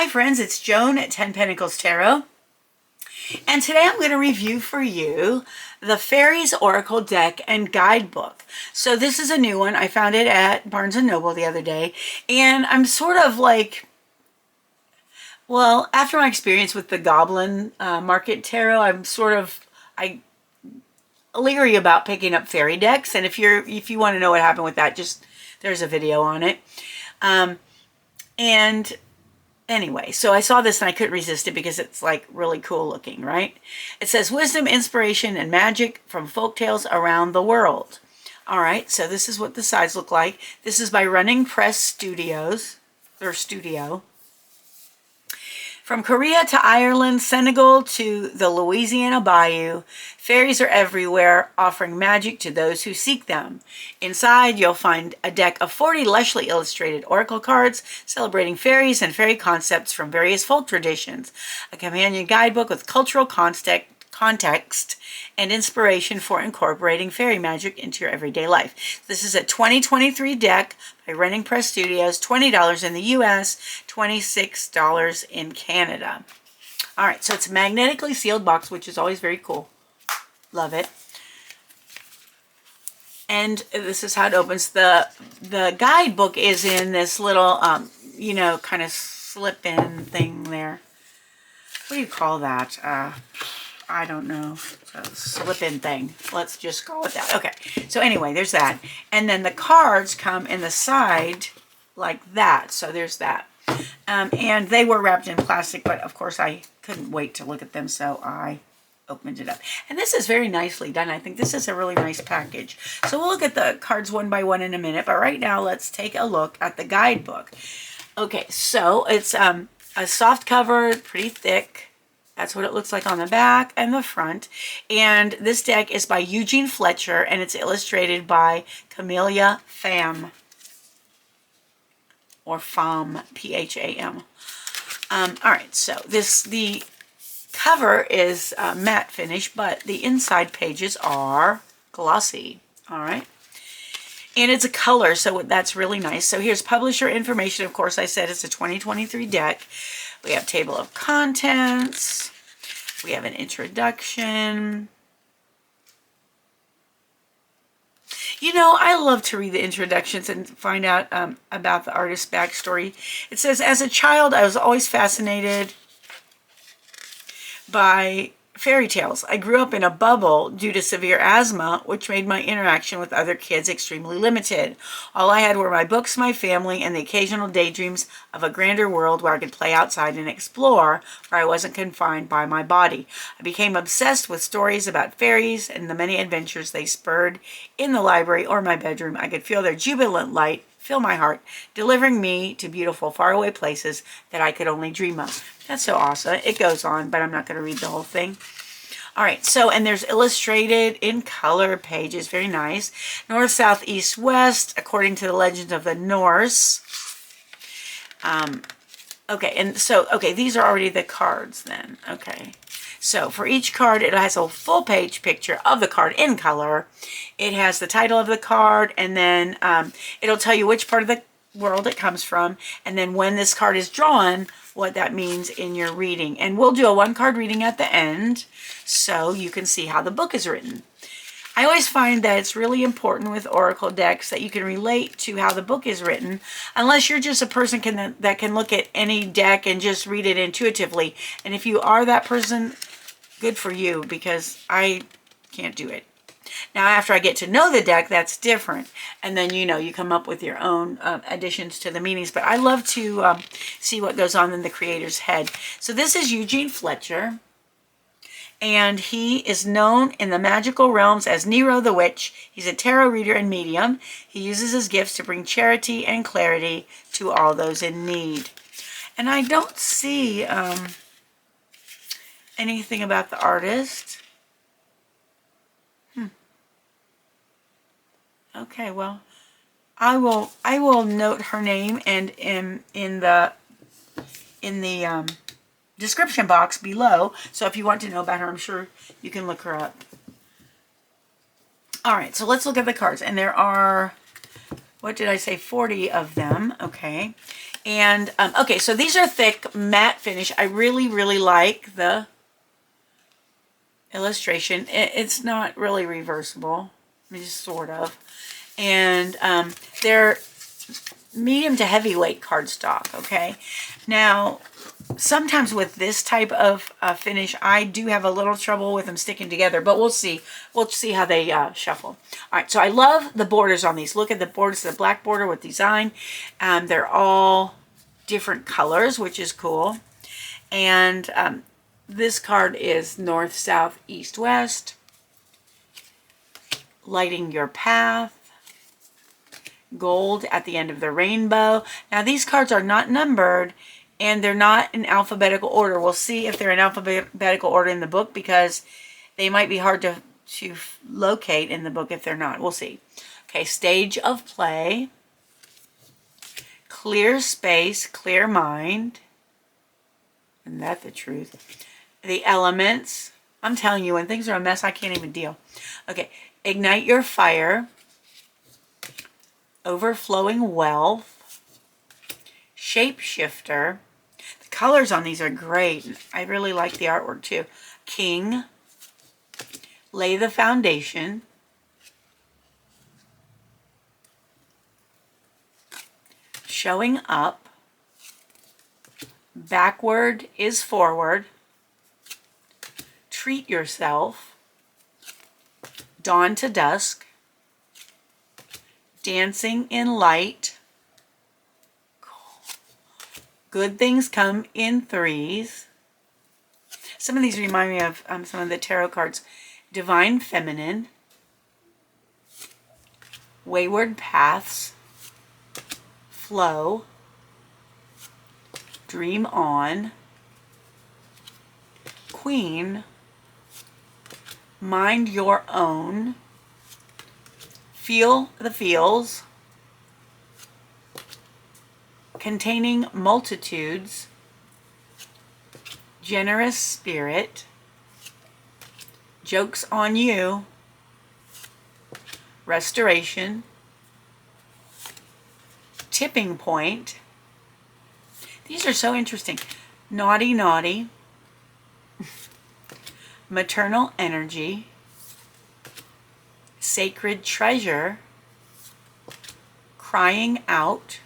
Hi friends, it's Joan at 10 Pentacles Tarot, and today I'm going to review for you the Fairies Oracle Deck and Guidebook. So this is a new one. I found it at Barnes & Noble the other day, and I'm sort of like, well, after my experience with the Goblin Market Tarot, I'm leery about picking up fairy decks, and if you want to know what happened with that, just there's a video on it. And anyway, so I saw this and I couldn't resist it because it's like really cool looking, right? It says wisdom, inspiration, and magic from folktales around the world. All right, so this is what the sides look like. This is by Running Press Studios, or Studio. From Korea to Ireland, Senegal to the Louisiana Bayou, fairies are everywhere, offering magic to those who seek them. Inside, you'll find a deck of 40 lushly illustrated oracle cards celebrating fairies and fairy concepts from various folk traditions, a companion guidebook with cultural context and inspiration for incorporating fairy magic into your everyday life. This is a 2023 deck by Running Press Studios, $20 in the US, $26 in Canada. All right, so it's a magnetically sealed box, which is always very cool. Love it. And this is how it opens. The guidebook is in this little, kind of slip-in thing there. What do you call that? I don't know. Slip-in thing. Let's just call it that. Okay. So anyway, there's that. And then the cards come in the side like that. So there's that. And they were wrapped in plastic, but of course I couldn't wait to look at them, so I opened it up. And this is very nicely done. I think this is a really nice package. So we'll look at the cards one by one in a minute, but right now let's take a look at the guidebook. Okay, so it's a soft cover, pretty thick. That's what it looks like on the back and the front. And this deck is by Eugene Fletcher, and it's illustrated by Camelia Pham. Or Pham, P-H-A-M. All right, so the cover is matte finish, but the inside pages are glossy. All right. And it's a color, so that's really nice. So here's publisher information. Of course, I said it's a 2023 deck. We have table of contents. We have an introduction. You know, I love to read the introductions and find out about the artist's backstory. It says, as a child, I was always fascinated by fairy tales. I grew up in a bubble due to severe asthma, which made my interaction with other kids extremely limited. All I had were my books, my family, and the occasional daydreams of a grander world where I could play outside and explore, where I wasn't confined by my body. I became obsessed with stories about fairies and the many adventures they spurred in the library or my bedroom. I could feel their jubilant light fill my heart, delivering me to beautiful faraway places that I could only dream of. That's so awesome. It goes on, but I'm not going to read the whole thing. All right, so, and there's illustrated in color pages. Very nice. North, south, east, west, according to the legends of the Norse. Okay, and so, okay, these are already the cards then. Okay. So for each card, it has a full page picture of the card in color. It has the title of the card, and then it'll tell you which part of the world it comes from, and then when this card is drawn, what that means in your reading. And we'll do a one-card reading at the end, so you can see how the book is written. I always find that it's really important with oracle decks that you can relate to how the book is written, unless you're just a person that can look at any deck and just read it intuitively. And if you are that person, good for you, because I can't do it. Now, after I get to know the deck, that's different. And then, you come up with your own additions to the meanings. But I love to see what goes on in the creator's head. So this is Eugene Fletcher. And he is known in the magical realms as Nero the Witch. He's a tarot reader and medium. He uses his gifts to bring charity and clarity to all those in need. And I don't see anything about the artist. Okay, well, I will note her name and in the description box below. So if you want to know about her, I'm sure you can look her up. All right, so let's look at the cards. And there are, what did I say, 40 of them. Okay. And, okay, so these are thick matte finish. I really, really like the illustration. It's not really reversible. Just sort of. And they're medium to heavyweight cardstock, okay? Now, sometimes with this type of finish, I do have a little trouble with them sticking together, but we'll see. We'll see how they shuffle. All right, so I love the borders on these. Look at the borders, the black border with design. They're all different colors, which is cool. And this card is north, south, east, west. Lighting your path. Gold at the end of the rainbow. Now these cards are not numbered and they're not in alphabetical order. We'll see if they're in alphabetical order in the book because they might be hard to locate in the book if they're not. We'll see. Okay, stage of play. Clear space, clear mind. Isn't that the truth? The elements. I'm telling you, when things are a mess, I can't even deal. Okay, ignite your fire. Overflowing wealth. Shapeshifter. The colors on these are great. I really like the artwork too. King. Lay the foundation. Showing up. Backward is forward. Treat yourself. Dawn to dusk. Dancing in light. Good things come in threes. Some of these remind me of some of the tarot cards. Divine Feminine. Wayward Paths. Flow. Dream On. Queen. Mind Your Own. Feel the Feels. Containing Multitudes. Generous Spirit. Jokes on You. Restoration. Tipping Point. These are so interesting. Naughty Naughty. Maternal Energy. Sacred Treasure. Crying Out.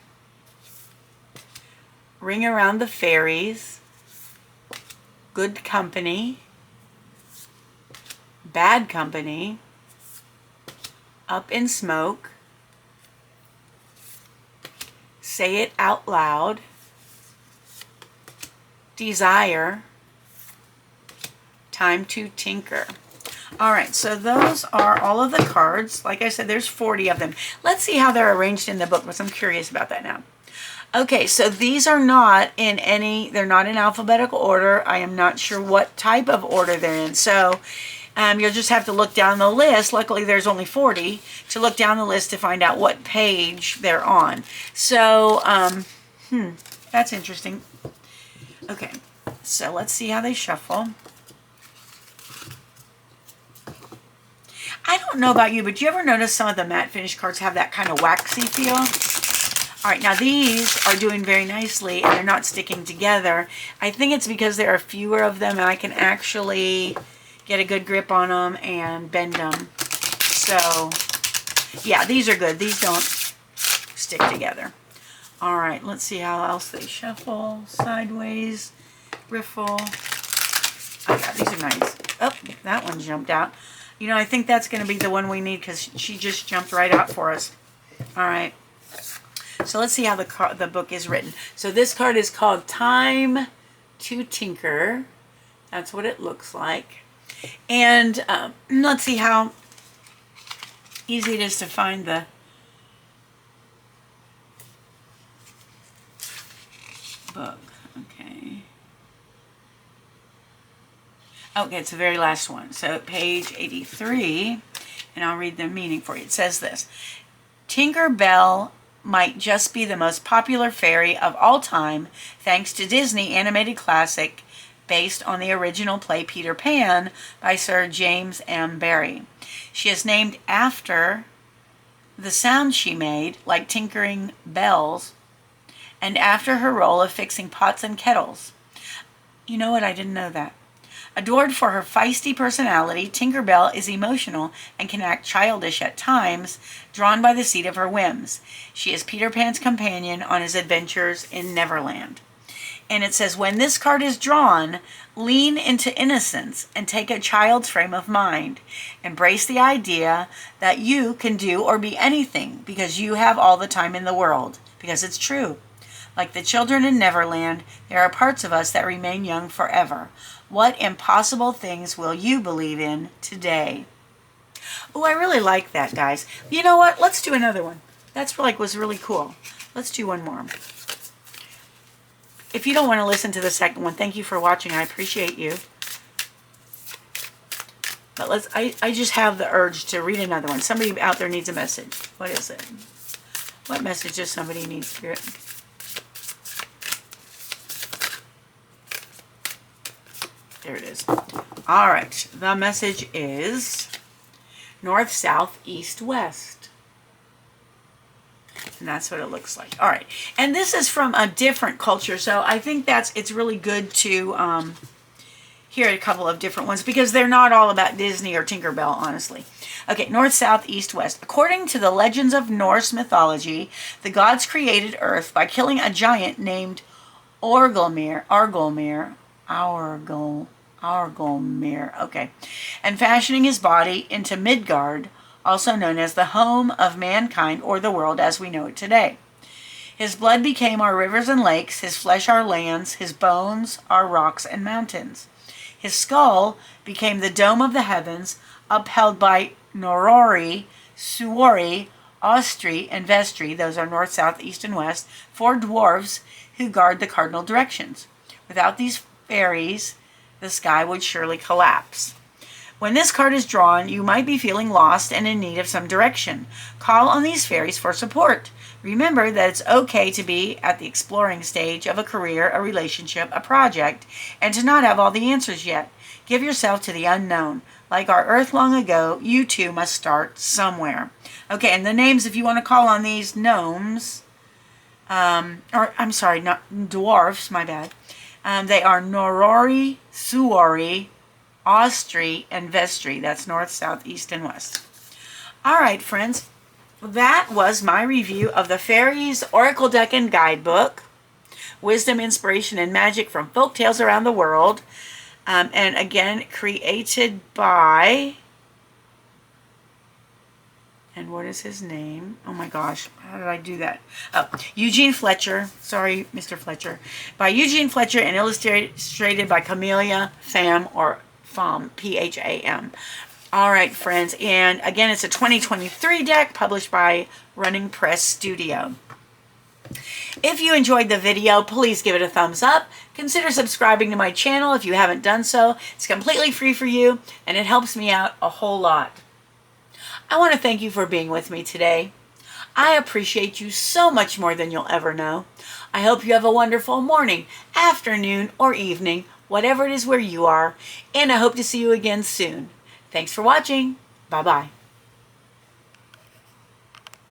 Ring Around the Fairies. Good Company. Bad Company. Up in Smoke. Say It Out Loud. Desire. Time to Tinker. All right, so those are all of the cards. Like I said, there's 40 of them. Let's see how they're arranged in the book, because I'm curious about that now. Okay, so these are not in they're not in alphabetical order. I am not sure what type of order they're in. So you'll just have to look down the list. Luckily, there's only 40 to look down the list to find out what page they're on. So, that's interesting. Okay, so let's see how they shuffle. I don't know about you, but do you ever notice some of the matte finish cards have that kind of waxy feel? All right, now these are doing very nicely and they're not sticking together. I think it's because there are fewer of them and I can actually get a good grip on them and bend them. So, yeah, these are good. These don't stick together. All right, let's see how else they shuffle. Sideways, riffle. Oh, yeah, these are nice. Oh, that one jumped out. You know, I think that's going to be the one we need because she just jumped right out for us. All right. So let's see how the book is written. So this card is called Time to Tinker. That's what it looks like. And let's see how easy it is to find the book. Okay. Okay, it's the very last one. So page 83, and I'll read the meaning for you. It says this. Tinker Bell might just be the most popular fairy of all time thanks to Disney animated classic based on the original play Peter Pan by Sir James M. Barrie. She is named after the sound she made, like tinkering bells, and after her role of fixing pots and kettles. You know what? I didn't know that. Adored for her feisty personality, Tinker Bell is emotional and can act childish at times, drawn by the seat of her whims. She is Peter Pan's companion on his adventures in Neverland. And it says, when this card is drawn, lean into innocence and take a child's frame of mind. Embrace the idea that you can do or be anything because you have all the time in the world. Because it's true. Like the children in Neverland, there are parts of us that remain young forever. What impossible things will you believe in today? Oh, I really like that, guys. You know what? Let's do another one. That's was really cool. Let's do one more. If you don't want to listen to the second one, thank you for watching. I appreciate you. But I just have the urge to read another one. Somebody out there needs a message. What is it? What message does somebody need, Spirit? There it is. All right. The message is north, south, east, west. And that's what it looks like. All right. And this is from a different culture. So I think it's really good to hear a couple of different ones because they're not all about Disney or Tinkerbell, honestly. Okay. North, south, east, west. According to the legends of Norse mythology, the gods created Earth by killing a giant named Orgelmir, okay, and fashioning his body into Midgard, also known as the home of mankind or the world as we know it today. His blood became our rivers and lakes, his flesh our lands, his bones our rocks and mountains. His skull became the dome of the heavens, upheld by Norori, Suori, Austri, and Vestri, those are north, south, east, and west, 4 dwarves who guard the cardinal directions. Without these fairies, the sky would surely collapse. When this card is drawn, you might be feeling lost and in need of some direction. Call on these fairies for support. Remember that it's okay to be at the exploring stage of a career, a relationship, a project, and to not have all the answers yet. Give yourself to the unknown. Like our Earth long ago, you too must start somewhere. Okay, and the names, if you want to call on these gnomes, not dwarfs, my bad. They are Norori, Suori, Austri, and Vestri. That's north, south, east, and west. All right, friends. That was my review of the Fairies Oracle Deck and Guidebook. Wisdom, Inspiration, and Magic from Folktales Around the World. And again, created by... And what is his name? Oh my gosh, how did I do that? Oh, Eugene Fletcher. Sorry, Mr. Fletcher. By Eugene Fletcher and illustrated by Camelia Pham, or Pham, P-H-A-M. All right, friends. And again, it's a 2023 deck published by Running Press Studio. If you enjoyed the video, please give it a thumbs up. Consider subscribing to my channel if you haven't done so. It's completely free for you, and it helps me out a whole lot. I want to thank you for being with me today. I appreciate you so much more than you'll ever know. I hope you have a wonderful morning, afternoon, or evening, whatever it is where you are, and I hope to see you again soon. Thanks for watching. Bye-bye.